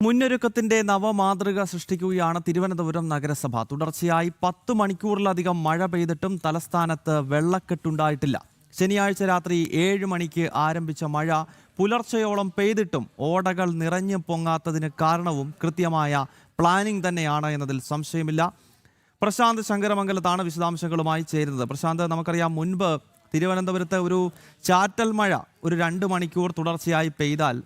മുന്നൊരുക്കത്തിന്റെ നവമാതൃക സൃഷ്ടിക്കുകയാണ് തിരുവനന്തപുരം നഗരസഭ. തുടർച്ചയായി 10 മണിക്കൂറിലധികം മഴ പെയ്തിട്ടും തലസ്ഥാനത്ത് വെള്ളക്കെട്ടുണ്ടായിട്ടില്ല. ശനിയാഴ്ച രാത്രി 7 മണിക്ക് ആരംഭിച്ച മഴ പുലർച്ചയോളം പെയ്തിട്ടും ഓടകൾ നിറഞ്ഞു പൊങ്ങാത്തതിന് കാരണവും കൃത്യമായ പ്ലാനിംഗ് തന്നെയാണ് എന്നതിൽ സംശയമില്ല. പ്രശാന്ത് ശങ്കരമംഗലത്താണ് വിശദാംശങ്ങളുമായി ചേരുന്നത്. പ്രശാന്ത്, നമുക്കറിയാം മുൻപ് തിരുവനന്തപുരത്ത് ഒരു ചാറ്റൽ മഴ ഒരു 2 മണിക്കൂർ തുടർച്ചയായി പെയ്താൽ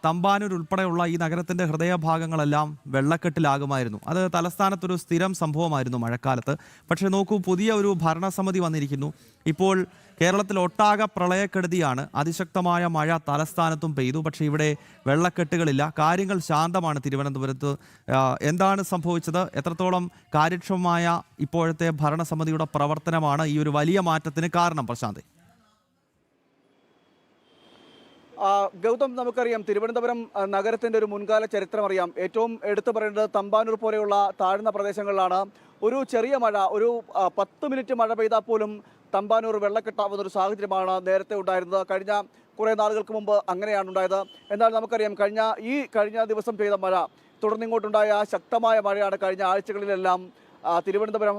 തമ്പാനൂർ ഉൾപ്പെടെയുള്ള ഈ നഗരത്തിൻ്റെ ഹൃദയഭാഗങ്ങളെല്ലാം വെള്ളക്കെട്ടിലാകുമായിരുന്നു. അത് തലസ്ഥാനത്തൊരു സ്ഥിരം സംഭവമായിരുന്നു മഴക്കാലത്ത്. പക്ഷേ നോക്കൂ, പുതിയ ഒരു ഭരണസമിതി വന്നിരിക്കുന്നു. ഇപ്പോൾ കേരളത്തിൽ ഒട്ടാകെ പ്രളയക്കെടുതിയാണ്. അതിശക്തമായ മഴ തലസ്ഥാനത്തും പെയ്തു, പക്ഷേ ഇവിടെ വെള്ളക്കെട്ടുകളില്ല. കാര്യങ്ങൾ ശാന്തമാണ് തിരുവനന്തപുരത്ത്. എന്താണ് സംഭവിച്ചത്? എത്രത്തോളം കാര്യക്ഷമമായ ഇപ്പോഴത്തെ ഭരണസമിതിയുടെ പ്രവർത്തനമാണ് ഈ ഒരു വലിയ മാറ്റത്തിന് കാരണം? പ്രശാന്ത്, ഗൗതം, നമുക്കറിയാം തിരുവനന്തപുരം നഗരത്തിൻ്റെ ഒരു മുൻകാല ചരിത്രം അറിയാം. ഏറ്റവും എടുത്തു പറയേണ്ടത് തമ്പാനൂർ പോലെയുള്ള താഴ്ന്ന പ്രദേശങ്ങളിലാണ്. ഒരു ചെറിയ മഴ, ഒരു 10 മിനിറ്റ് മഴ പെയ്താൽ പോലും തമ്പാനൂർ വെള്ളക്കെട്ടാവുന്ന ഒരു സാഹചര്യമാണ് നേരത്തെ ഉണ്ടായിരുന്നത്. കഴിഞ്ഞ കുറേ നാളുകൾക്ക് മുമ്പ് അങ്ങനെയാണ് ഉണ്ടായത്. എന്നാൽ നമുക്കറിയാം കഴിഞ്ഞ ദിവസം പെയ്ത മഴ, തുടർന്നിങ്ങോട്ടുണ്ടായ ശക്തമായ മഴയാണ് കഴിഞ്ഞ ആഴ്ചകളിലെല്ലാം തിരുവനന്തപുരം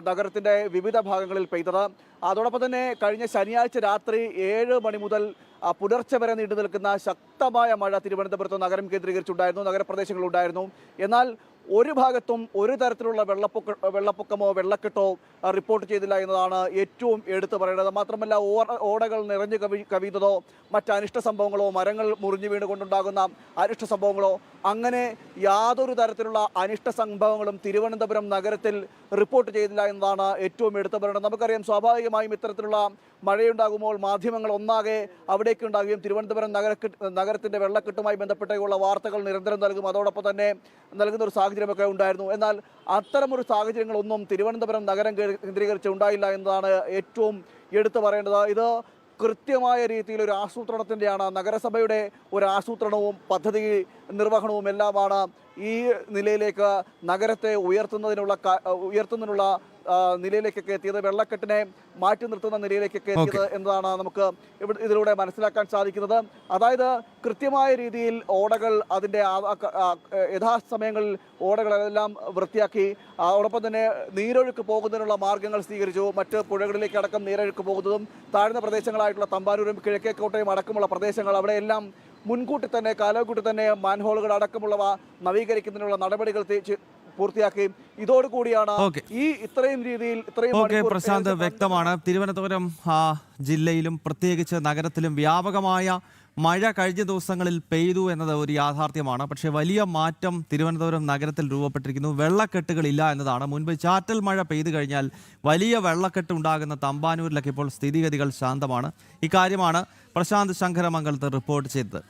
നഗരത്തിൻ്റെ വിവിധ ഭാഗങ്ങളിൽ പെയ്തത്. അതോടൊപ്പം തന്നെ കഴിഞ്ഞ ശനിയാഴ്ച രാത്രി 7 മണി മുതൽ പുലർച്ചെ വരെ നീണ്ടു നിൽക്കുന്ന ശക്തമായ മഴ തിരുവനന്തപുരത്ത് നഗരം കേന്ദ്രീകരിച്ചുണ്ടായിരുന്നു, നഗരപ്രദേശങ്ങളിലുണ്ടായിരുന്നു. എന്നാൽ ഒരു ഭാഗത്തും ഒരു തരത്തിലുള്ള വെള്ളപ്പൊക്കമോ വെള്ളക്കെട്ടോ റിപ്പോർട്ട് ചെയ്തില്ല എന്നതാണ് ഏറ്റവും എടുത്തു പറയുന്നത്. മാത്രമല്ല, ഓടകൾ നിറഞ്ഞു കവിയുന്നതോ മറ്റ് അനിഷ്ട സംഭവങ്ങളോ മരങ്ങൾ മുറിഞ്ഞു വീണുകൊണ്ടുണ്ടാകുന്ന അനിഷ്ട സംഭവങ്ങളോ അങ്ങനെ യാതൊരു തരത്തിലുള്ള അനിഷ്ട സംഭവങ്ങളും തിരുവനന്തപുരം നഗരത്തിൽ റിപ്പോർട്ട് ചെയ്തില്ല എന്നതാണ് ഏറ്റവും എടുത്തു പറയുന്നത്. നമുക്കറിയാം, സ്വാഭാവികമായും ഇത്തരത്തിലുള്ള മഴയുണ്ടാകുമ്പോൾ മാധ്യമങ്ങൾ ഒന്നാകെ അവിടേക്ക് ഉണ്ടാകുകയും തിരുവനന്തപുരം നഗരത്തിൻ്റെ വെള്ളക്കെട്ടുമായി ബന്ധപ്പെട്ടുള്ള വാർത്തകൾ നിരന്തരം നൽകും. അതോടൊപ്പം തന്നെ നൽകുന്ന ഒരു സാഹചര്യമൊക്കെ ഉണ്ടായിരുന്നു. എന്നാൽ അത്തരമൊരു സാഹചര്യങ്ങളൊന്നും തിരുവനന്തപുരം നഗരം കേന്ദ്രീകരിച്ച് ഉണ്ടായില്ല എന്നതാണ് ഏറ്റവും എടുത്തു പറയേണ്ടത്. ഇത് കൃത്യമായ രീതിയിൽ ഒരു ആസൂത്രണത്തിൻ്റെയാണ്. നഗരസഭയുടെ ഒരു ആസൂത്രണവും പദ്ധതി നിർവഹണവും എല്ലാമാണ് ഈ നിലയിലേക്ക് നഗരത്തെ ഉയർത്തുന്നതിനുള്ള നിലയിലേക്കൊക്കെ എത്തിയത്, വെള്ളക്കെട്ടിനെ മാറ്റി നിർത്തുന്ന നിലയിലേക്കൊക്കെ എത്തിയത് എന്നതാണ് നമുക്ക് ഇതിലൂടെ മനസ്സിലാക്കാൻ സാധിക്കുന്നത്. അതായത് കൃത്യമായ രീതിയിൽ ഓടകൾ അതിൻ്റെ യഥാസമയങ്ങളിൽ ഓടകളെല്ലാം വൃത്തിയാക്കി, അതോടൊപ്പം തന്നെ നീരൊഴുക്ക് പോകുന്നതിനുള്ള മാർഗ്ഗങ്ങൾ സ്വീകരിച്ചു. മറ്റ് പുഴകളിലേക്ക് അടക്കം നീരൊഴുക്ക് പോകുന്നതും താഴ്ന്ന പ്രദേശങ്ങളായിട്ടുള്ള തമ്പാനൂരും കിഴക്കേക്കോട്ടയും അടക്കമുള്ള പ്രദേശങ്ങൾ അവിടെയെല്ലാം മുൻകൂട്ടി തന്നെ കാലകൂട്ടി തന്നെ മാൻഹോളുകൾ അടക്കമുള്ളവ നവീകരിക്കുന്നതിനുള്ള നടപടികൾ പൂർത്തിയാക്കി. ഇതോടുകൂടിയാണ് ഇത്രയും രീതിയിൽ പ്രശാന്ത്, വ്യക്തമാണ്. തിരുവനന്തപുരം ജില്ലയിലും പ്രത്യേകിച്ച് നഗരത്തിലും വ്യാപകമായ മഴ കഴിഞ്ഞ ദിവസങ്ങളിൽ പെയ്തു എന്നത് ഒരു യാഥാർത്ഥ്യമാണ്. പക്ഷേ വലിയ മാറ്റം തിരുവനന്തപുരം നഗരത്തിൽ രൂപപ്പെട്ടിരിക്കുന്നു. വെള്ളക്കെട്ടുകളില്ല എന്നതാണ്. മുൻപ് ചാറ്റൽ മഴ പെയ്തു കഴിഞ്ഞാൽ വലിയ വെള്ളക്കെട്ട് ഉണ്ടാകുന്ന തമ്പാനൂരിലൊക്കെ ഇപ്പോൾ സ്ഥിതിഗതികൾ ശാന്തമാണ്. ഇക്കാര്യമാണ് പ്രശാന്ത് ശങ്കരമംഗലത്ത് റിപ്പോർട്ട് ചെയ്തത്.